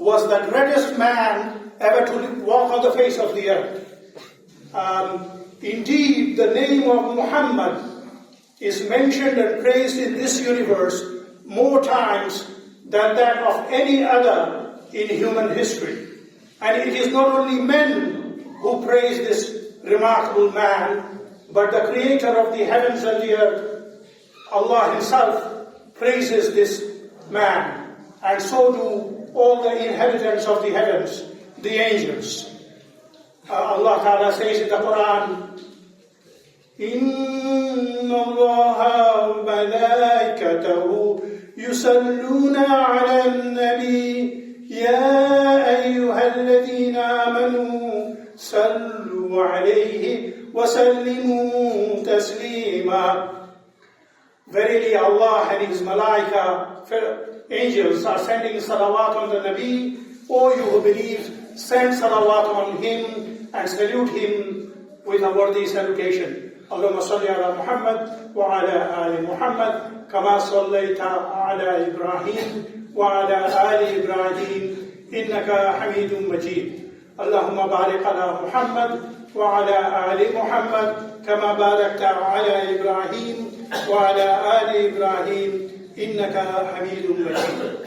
was the greatest man ever to walk on the face of the earth. Indeed, the name of Muhammad is mentioned and praised in this universe more times than that of any other in human history. And it is not only men who praise this remarkable man, but the creator of the heavens and the earth, Allah himself, praises this man. And so do all the inhabitants of the heavens, the angels. Allah Ta'ala says in the Quran, إِنَّ اللَّهَ وَمَلَائِكَتَهُ يُصَلُّونَ عَلَى النَّبِيِّ يَا أَيُّهَا الَّذِينَ آمَنُوا صَلُّوا عَلَيْهِ وَسَلِّمُوا تَسْلِيمًا. Verily Allah and His Malaika, angels, are sending salawat on the Nabi. O you who believe, send salawat on him and salute him with a worthy salutation. Allahumma salli ala Muhammad wa ala ali Muhammad kama sallaita ala Ibrahim wa ala ali Ibrahim innaka Hamidum Majid. Allahumma barik ala Muhammad wa ala ali Muhammad kama barakta ala Ibrahim wa ala ali Ibrahim innaka Hamidum Majid.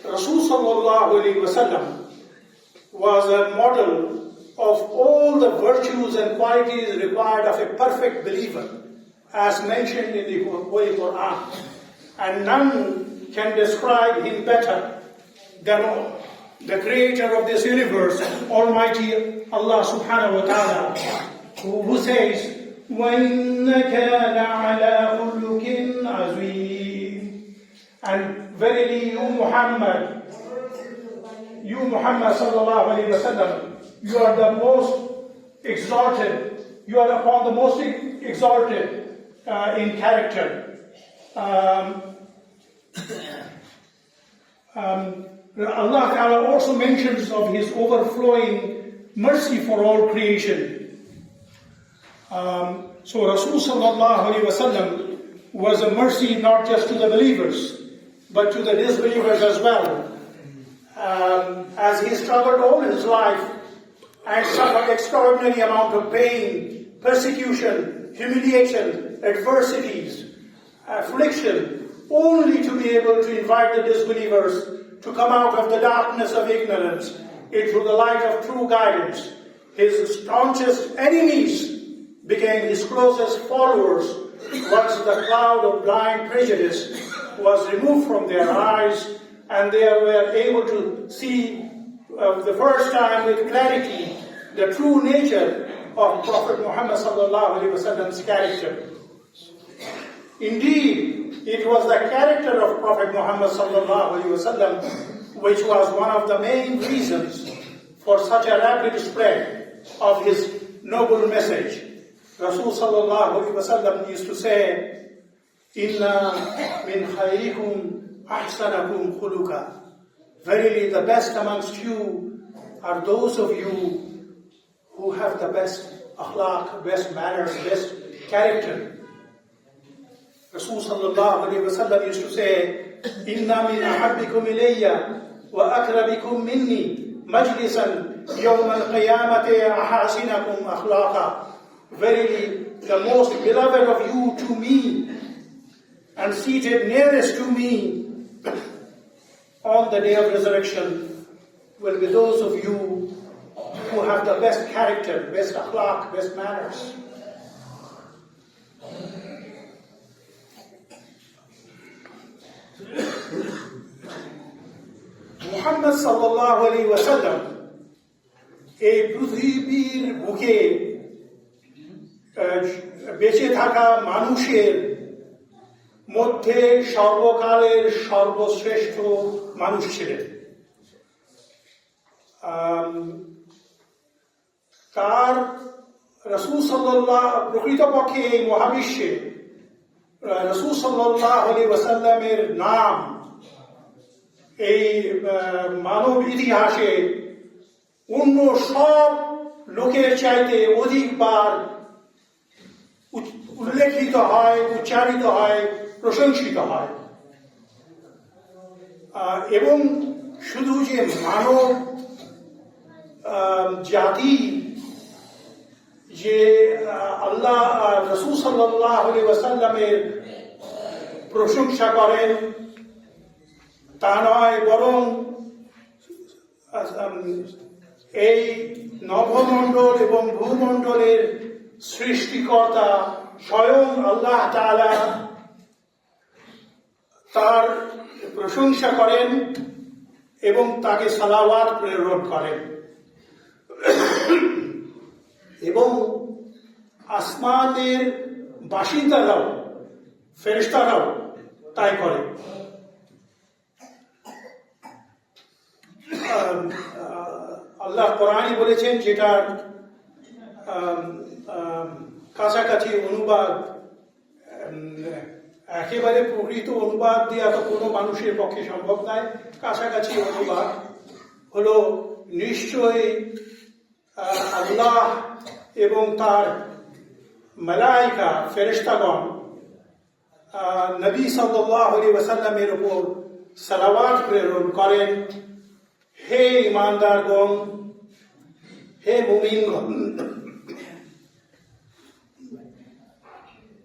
Rasul sallallahu alayhi wa sallam was a model of all the virtues and qualities required of a perfect believer, as mentioned in the Holy Quran. And none can describe him better than the creator of this universe, Almighty Allah subhanahu wa ta'ala, who says, وَإِنَّكَ لَعَلَى خُلُقٍ عَظِيمٍ. And verily you Muhammad sallallahu alayhi wa sallam, you are the most exalted, you are upon the most exalted in character. Allah Ta'ala also mentions of His overflowing mercy for all creation. So Rasul sallallahu alayhi wa sallam was a mercy not just to the believers, but to the disbelievers as well. As he struggled all his life and suffered extraordinary amount of pain, persecution, humiliation, adversities, affliction, only to be able to invite the disbelievers to come out of the darkness of ignorance into the light of true guidance. His staunchest enemies became his closest followers once the cloud of blind prejudice was removed from their eyes and they were able to see the first time with clarity the true nature of Prophet Muhammad sallallahu alaihi wasallam's character. Indeed, it was the character of Prophet Muhammad sallallahu alaihi wasallam which was one of the main reasons for such a rapid spread of his noble message. Rasul sallallahu alaihi wasallam used to say, "Inna min khayrikum ahsanakum khuluqa." Verily, the best amongst you are those of you who have the best akhlaq, best manners, best character. Rasul sallallahu alaihi wasallam used to say, "Inna min ahabbikum ilayya wa akrabikum minni majlisan yawm al-qiyamati ahasinakum akhlaqa." Verily, the most beloved of you to me and seated nearest to me on the day of resurrection will be those of you who have the best character, best akhlaq, best manners. Muhammad sallallahu alaihi wasallam এই পৃথিবীর বুকে বেঁচে থাকা মানুষের মধ্যে সর্বকালের সর্বশ্রেষ্ঠ মানুষ ছিলেন। তার রাসূল সাল্লাল্লাহু প্রকৃতপক্ষে এই মহাবিশ্বে রাসূল সাল্লাল্লাহু আলাইহি ওয়াসাল্লামের নাম এই মানব ইতিহাসে অন্য সব লোকের চাইতে অধিকবার উল্লেখিত হয়, উচ্চারিত হয়, প্রশংসিত হয়। এবং শুধু যে মানব জাতি যে আল্লাহ রাসূল সাল্লাল্লাহু আলাইহি ওয়াসাল্লামের প্রশংসা করেন তা নয়, বরং এই নভমণ্ডল এবং ভূমণ্ডলের সৃষ্টিকর্তা স্বয়ং আল্লাহ তাআলা তার প্রশংসা করেন এবং তাকে সালাওয়াত প্রেরণ করেন, এবং আসমানের বাসিন্দারাও ফেরেশতারাও তাই করে। আল্লাহ কোরআনে বলেছেন, যেটার কাছাকাছি অনুবাদ, একেবারে প্রকৃত অনুবাদ দেওয়া তো কোনো মানুষের পক্ষে সম্ভব নয়, কাছাকাছি অনুবাদ হলো, নিশ্চয়ই আল্লাহ এবং তার মালায়েকা ফেরেশতাগণ নবী সাল্লাল্লাহু আলাইহি ওয়াসাল্লামের উপর সালাওয়াত প্রেরণ করেন। হে ঈমানদারগণ, হে মুমিনগণ,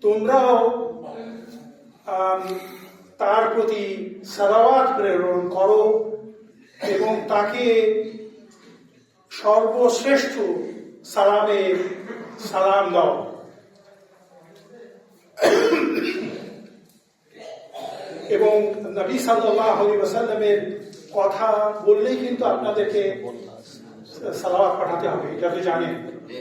তোমরাও তার প্রতি সালাওয়াত প্রেরণ করো এবং তাকে সর্বশ্রেষ্ঠ সালামের সালাম দাও। এবং নবী সাল্লাল্লাহু আলাইহি ওয়াসাল্লামের কথা বললেই কিন্তু আপনাদেরকে সালাওয়াত পাঠাতে হবে, এটা তো জানেন।